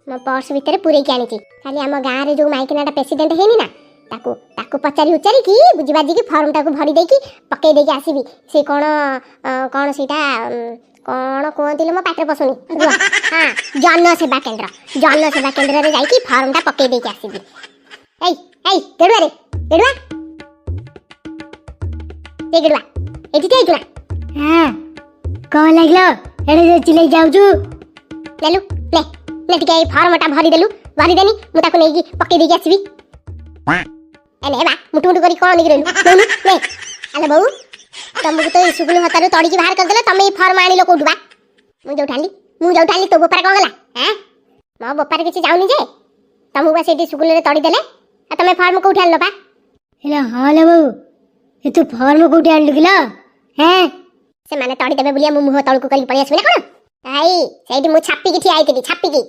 मो पर्स भितर पूरे के आनी खाली आम गाँव में जो माइकिनाटा प्रेसिडेंट है ना ताकू ताकू पचारि उचारि की बुझी बाजी की फॉर्म टाकू भरी देकी पकई देकी आसीबी से कौन कौन सीटा कौन कहती मो पाटे पसुनी हाँ जनसेवा केन्द्र रे जाइकी फॉर्म टा पकई देकी आसीबी एई एई गेडुआ रे गेडुआ ए गेडुआ एठी ते आइतुना हां कौन लागलो एडे चिल्लाई जाउछु लेलु ले ले टिके फॉर्म टा भरी देलु भरी देनी मु ताकू नेकी पकई देकी आसीबी एले बा मुटु मुटु करी कोन निकरेलु बोलु ले आले बहु तुमको तो सुगुल हतारो तड़ी की बाहर कर देले तमे फॉर्म आनी लो कोठबा मु जो ठाली तो बोपार कोन गला हैं मो बोपार किछि जाउनी जे तुमको बा सेठी सुगुल रे तड़ी देले आ तमे फॉर्म कोठी आनलो बा हेला हां ले बहु ए तू फॉर्म कोठी आनलु किला हैं से माने तड़ी देबे बुलिया मु मुह तळको करी पळी आसबे ना कोन आई सेठी मु छापी की ठिया आइतली छापी की